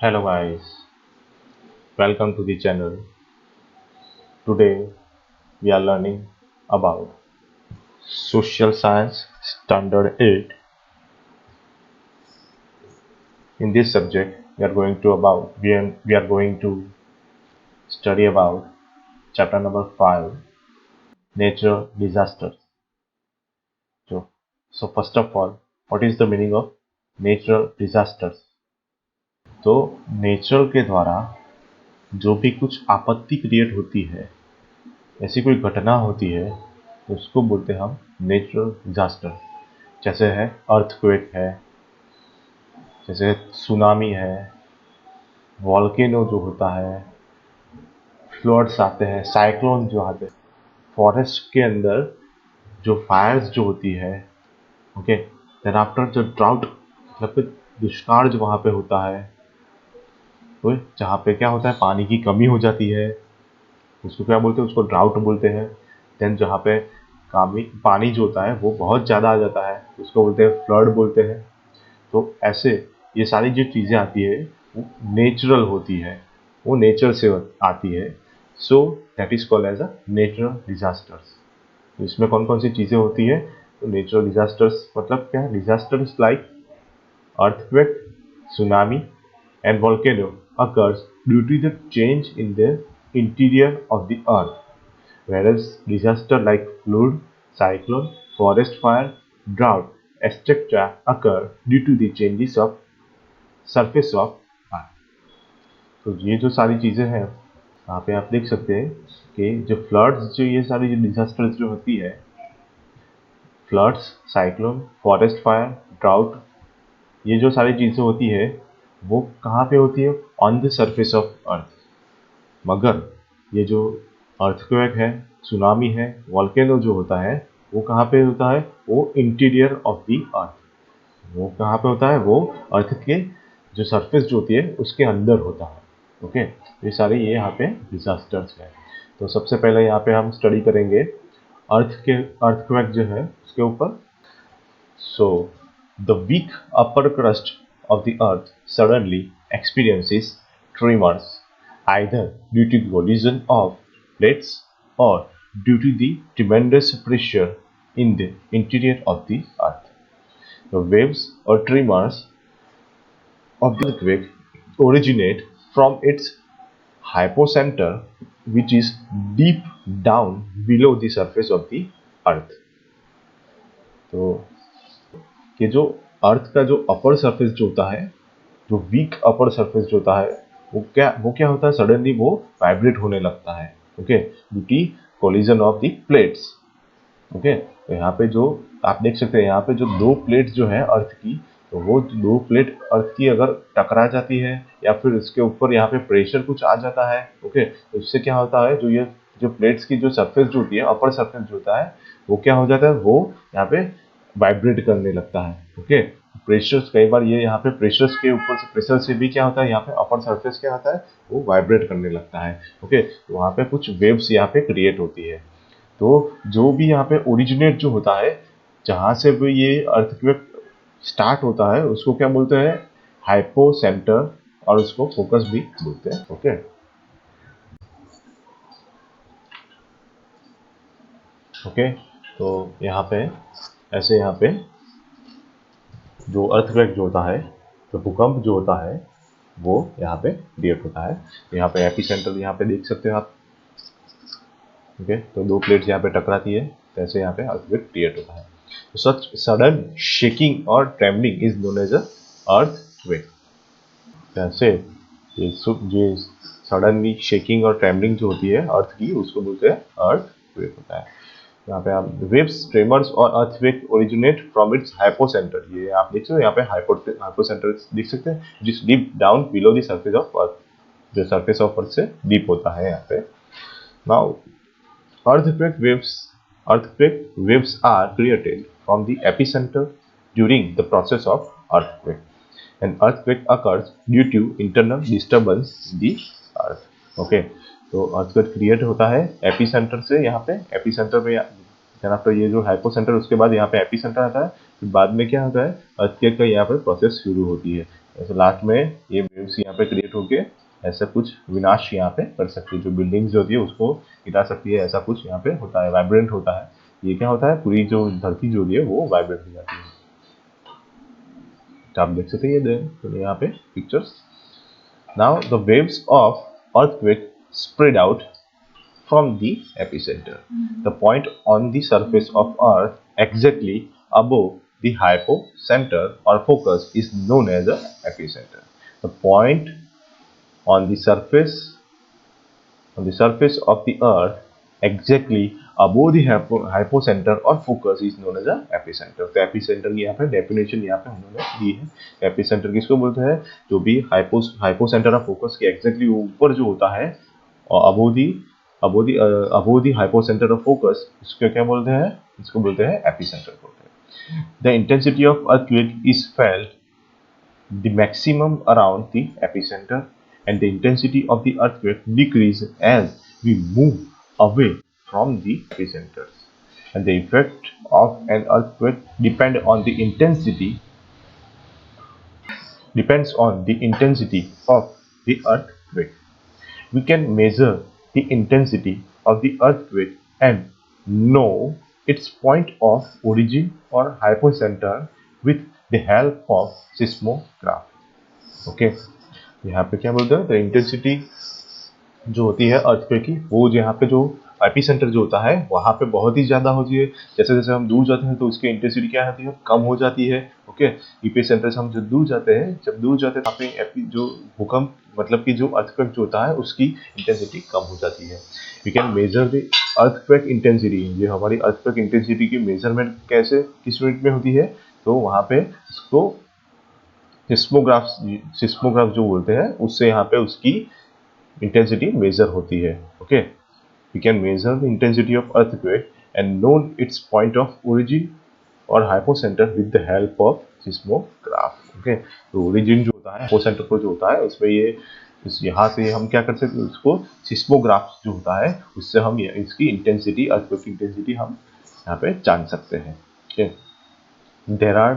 Hello guys, welcome to the channel. Today we are learning about Social Science Standard 8. In this subject we are going to study about chapter number 5, natural disasters. So first of all, what is the meaning of natural disasters? तो nature के द्वारा जो भी कुछ आपत्ति create होती है, ऐसी कोई घटना होती है, तो उसको बोलते हैं हम नेचुरल डिजास्टर। जैसे है अर्थक्वेक है, जैसे सुनामी है, वॉल्केनो जो होता है, फ्लड्स आते हैं, साइक्लोन जो आते हैं, फॉरेस्ट के अंदर जो फायर्स जो होती है, ओके, देन आफ्टर जो ड्राउट मतलब कि दुष्काल जो वहाँ पे होता है, तो जहाँ पे क्या होता है पानी की कमी हो जाती है, उसको क्या बोलते हैं, उसको ड्राउट बोलते हैं। देन जहाँ पे पानी जो होता है वो बहुत ज़्यादा आ जाता है, उसको बोलते हैं फ्लड बोलते हैं। तो ऐसे ये सारी जो चीज़ें आती है वो नेचुरल होती है, वो नेचर से आती है। So that is called as a natural disasters. तो इसमें कौन कौन सी चीज़ें होती है? तो नेचुरल डिजास्टर्स मतलब क्या है? Disasters like earthquake, tsunami, and volcano occurs due to the change in the interior of the earth, whereas disaster like flood, cyclone, forest fire, drought, etc. occur due to the changes of surface of earth। तो ये जो सारी चीज़ें हैं, यहाँ पे आप देख सकते हैं कि जो फ्लड्स जो ये सारी जो डिजास्टर्स जो होती है, floods, cyclone, forest fire, drought, ये जो सारी चीज़ें होती है वो कहाँ पे होती है? On the surface of earth. मगर ये जो अर्थक्वेक है, सुनामी है, वॉल्केनो जो होता है, वो कहाँ पे होता है? वो इंटीरियर ऑफ द अर्थ। वो कहाँ पे होता है? वो अर्थ के जो सरफेस जो होती है उसके अंदर होता है। ओके, ये सारे ये यहाँ पे डिजास्टर्स है। तो सबसे पहले यहाँ पे हम स्टडी करेंगे अर्थक्वेक जो है उसके ऊपर। So, the weak upper crust of the earth suddenly experiences tremors, either due to collision of plates or due to the tremendous pressure in the interior of the earth. The waves or tremors of the earthquake originate from its hypocenter, which is deep down below the surface of the earth. तो कि जो अर्थ का जो upper surface जो होता है, जो week upper surface जो होता है, वो क्या होता है? सडनली वो वाइब्रेट होने लगता है। Okay, due to collision of the plates. Okay, तो यहाँ पे जो आप देख सकते हैं, यहाँ पे जो दो प्लेट जो है अर्थ की, तो वो दो प्लेट अर्थ की अगर टकरा जाती है या फिर इसके ऊपर यहाँ पे प्रेशर कुछ आ जाता है, ओके, तो इससे क्या होता है, जो प्लेट्स की जो सरफेस जो होती है, अपर सरफेस जो होता है, वो क्या हो जाता है? वो यहाँ पे वाइब्रेट करने लगता है। ओके, प्रेशर्स कई बार ये यहाँ पे प्रेशर्स के ऊपर से प्रेशर से भी क्या होता है, यहाँ पे अपर सरफेस क्या होता है? वो वाइब्रेट करने लगता है। ओके, तो वहाँ पे कुछ वेव्स यहाँ पे क्रिएट होती है। तो जो भी यहाँ पे ओरिजिनेट जो होता है, जहाँ से भी ये अर्थक्वेक स्टार्ट होता है, उसको क्या बोलते हैं? हाइपो सेंटर, और उसको फोकस भी बोलते हैं। ओके, ओके, तो यहाँ पे ऐसे यहाँ पे जो अर्थक्वेक जो होता है, जो भूकंप जो होता है, वो यहाँ पे क्रिएट होता है। यहाँ पे एपी सेंटर यहाँ पे देख सकते हो आप। ओके, तो दो प्लेट्स यहाँ पे टकराती है, तो ऐसे यहाँ पे अर्थक्वेक क्रिएट होता है। सच सडन शेकिंग और trembling is known as a earthquake. जैसे ये सडनली शेकिंग और ट्रेमलिंग जो होती है अर्थ की, उसको बोलते हैं अर्थक्वेक होता है। यहाँ पे आप वेव्स, ट्रेमर्स और earthquake originate from its hypocentre. ये आप देख सकते हो यहाँ पे हाइपोसेंटर देख सकते हैं, जिस deep down below the surface of earth, जो सरफेस ऑफ अर्थ से डीप होता है यहाँ पे। Now earthquake waves earthquake waves are created from the epicenter during the process of earthquake. An earthquake occurs due to internal disturbance in the earth. Okay, तो earthquake create होता है epicentre से। यहाँ पे एपीसेंटर में यहाँ पे ये जो हाइपोसेंटर, उसके बाद यहाँ पे एपीसेंटर आता है, फिर बाद में क्या होता है? अर्थक्वेक का यहाँ पे प्रोसेस शुरू होती है। ऐसे लास्ट में ये वेव्स यहाँ पे क्रिएट होके ऐसा कुछ विनाश यहाँ पे कर सकती है, जो बिल्डिंग्स जो होती है उसको गिरा सकती है, ऐसा कुछ यहाँ पे होता है, वाइब्रेंट होता है। ये क्या होता है, पूरी जो धरती जो होती है वो वाइब्रेट हो जाती है। तो आप देख सकते हैं ये तो यहाँ पे pictures. Now the waves of earthquake spread out from the epicenter. The point on the surface of Earth exactly above the hypocenter or focus is known as the epicenter. The point on the surface of the Earth exactly above the hypocenter or focus is known as the epicenter. तो epicenter की यहाँ पे definition यहाँ पे उन्होंने दी है। epicenter किसको बोलते हैं, जो भी hypocenter और focus के exactly ऊपर जो होता है और above the hypocenter of focus, इसको क्या बोलते हैं, इसको बोलते हैं epicenter बोलते हैं। The intensity of earthquake is felt the maximum around the epicenter, and the intensity of the earthquake decreases as we move away from the epicenters. And the effect of an earthquake depends on the intensity of the earthquake. We can measure the intensity of the earthquake and know its point of origin or hypocenter with the help of seismograph. Okay, यहाँ पे क्या बोलते हैं, तो intensity जो होती है earthquake की, वो यहाँ पे जो एपिसेंटर जो होता है वहाँ पे बहुत ही ज़्यादा होती है। जैसे जैसे हम दूर जाते हैं तो उसकी इंटेंसिटी क्या होती है, कम हो जाती है। ओके, एपिसेंटर से हम जब दूर जाते हैं वहाँ पे जो भूकंप मतलब कि जो अर्थक्वेक जो होता है उसकी इंटेंसिटी कम हो जाती है। We can measure the earthquake intensity. ये हमारी अर्थक्वेक इंटेंसिटी की मेजरमेंट कैसे किस यूनिट में होती है, तो वहाँ पे इसको सिस्मोग्राफ जो बोलते हैं, उससे यहाँ पे उसकी इंटेंसिटी मेजर होती है। Okay, we can measure the intensity of earthquake and know its point of origin और hypocentre with the help of seismograph. Okay, तो ओरिजिन जो होता है, हाइपोसेंटर को जो होता है उसमें ये यहाँ से हम क्या कर सकते हैं, उसको सिस्मोग्राफ जो होता है उससे हम इसकी इंटेंसिटी, अर्थक्वेक की इंटेंसिटी हम यहाँ पे जान सकते हैं। Okay, there are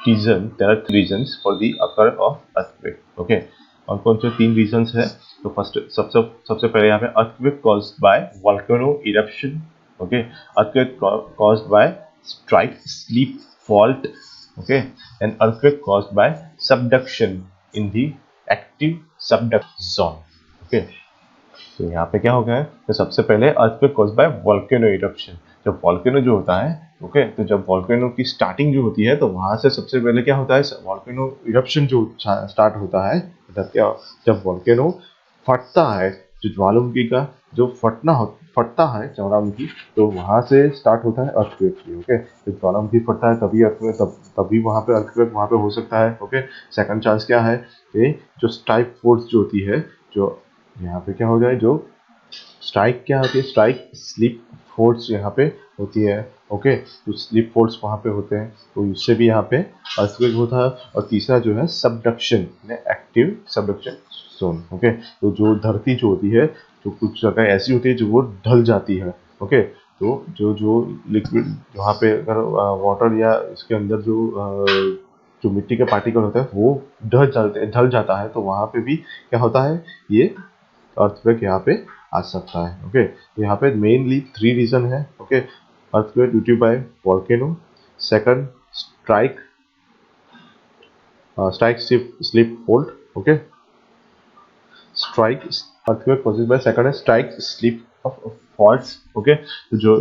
three reasons for the occur of earthquake. Okay, और कौन से तीन रीजंस है, तो फर्स्ट सबसे पहले यहाँ पे earthquake caused by volcano eruption. Okay, earthquake caused by strike slip fault. Okay, and earthquake caused by subduction in the active subduction zone. Okay, तो यहाँ पे क्या हो गया है, तो सबसे पहले earthquake caused by volcano eruption. जब वोल्केनो जो होता है, ओके, तो जब वोल्केनो की स्टार्टिंग जो होती है तो वहां से सबसे पहले क्या होता है, वोल्केनो इरप्शन जो स्टार्ट होता है, मतलब क्या, जब वोल्केनो फटता है, जो ज्वालामुखी का जो फटता है ज्वालामुखी, तो वहां से स्टार्ट होता है अर्थक्वेक। ओके, जब ज्वालामुखी फटता है तभी अर्थक्वेक, तभी वहां पे अर्थक्वेक वहां पे हो सकता है। ओके, सेकंड चांस क्या है कि जो स्ट्राइक फोर्स जो होती है, जो यहाँ पे क्या हो जाए, जो स्ट्राइक क्या होती है, स्ट्राइक स्लिप फोर्स यहाँ पे होती है। ओके, तो स्लिप फोर्स वहाँ पे होते हैं, तो इससे भी यहाँ पे अर्थक्वेक होता है। और तीसरा जो है subduction, active subduction zone. Okay, तो जो धरती जो होती है, जो कुछ जगह ऐसी होती है जो वो ढल जाती है। ओके, तो जो लिक्विड वहाँ पे अगर वाटर या इसके अंदर जो मिट्टी के पार्टिकल होता है वो ढल जाता है, तो वहाँ पे भी क्या होता है, ये अर्थक्वेक यहाँ पे आ सकता है। ओके, तो यहाँ पे मेनली थ्री रीजन है। Okay, earthquake due by volcano, second strike slip fold. Okay, strike earthquake causes by second है strike slip of faults. Okay, तो जो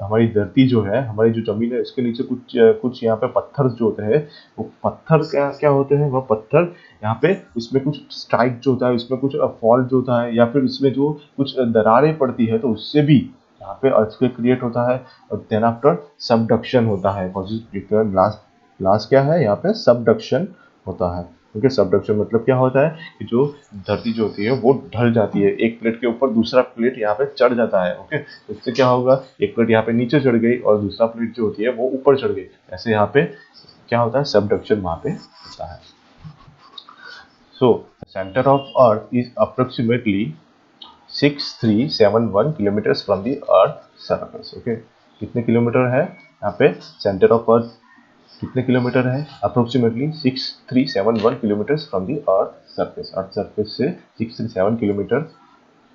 हमारी धरती जो है, हमारी जो जमीन है, इसके नीचे कुछ यहाँ पे पत्थर जो होते हैं, वो पत्थर क्या क्या होते हैं, वह पत्थर यहाँ पे उसमें कुछ स्ट्राइक जो होता है, उसमें कुछ फॉल्ट जो होता है, या फिर उसमें जो कुछ दरारें पड़ती है, तो उससे भी यहाँ पे अर्थक्वेक क्रिएट होता है। और देन आफ्टर सबडक्शन होता है, लास्ट क्या है यहाँ पे, सबडक्शन होता है। क्योंकि सबडक्शन मतलब क्या होता है कि जो धरती जो होती है वो ढल जाती है, एक प्लेट के ऊपर दूसरा प्लेट यहाँ पे चढ़ जाता है। ओके, तो इससे क्या होगा, एक प्लेट यहाँ पे नीचे चढ़ गई और दूसरा प्लेट जो होती है वो ऊपर चढ़ गई, ऐसे यहाँ पे क्या होता है, सबडक्शन वहाँ पे होता है। So centre of earth is approximately 6371 kilometre from the earth surface. Okay, कितने किलोमीटर है यहाँ पे सेंटर ऑफ अर्थ कितने किलोमीटर है? Approximately 6371 kilometre from the earth surface से 637 किलोमीटर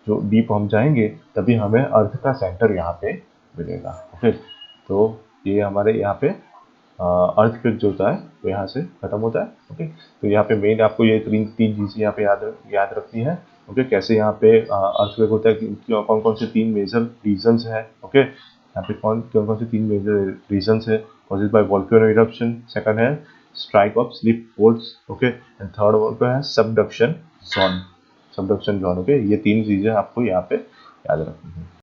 जो डीप हम जाएंगे तभी हमें अर्थ का सेंटर यहाँ पे मिलेगा। ओके, तो ये हमारे यहाँ पे अर्थ क्विक जो होता है वो यहाँ से खत्म होता है। ओके, तो यहाँ पे मेन आपको ये तीन चीज़ें यहाँ पे याद रखनी है। ओके, कैसे यहाँ पे अर्थ क्विक होता है, कौन कौन से तीन मेजर रीजन्स है। ओके, यहाँ पे कौन कौन से तीन मेजर रीजन्स है। Caused by volcano eruption, second है strike of slip force, okay, and third one है सबडक्शन जोन। ओके, ये तीन चीजें आपको यहाँ पे याद रखनी है।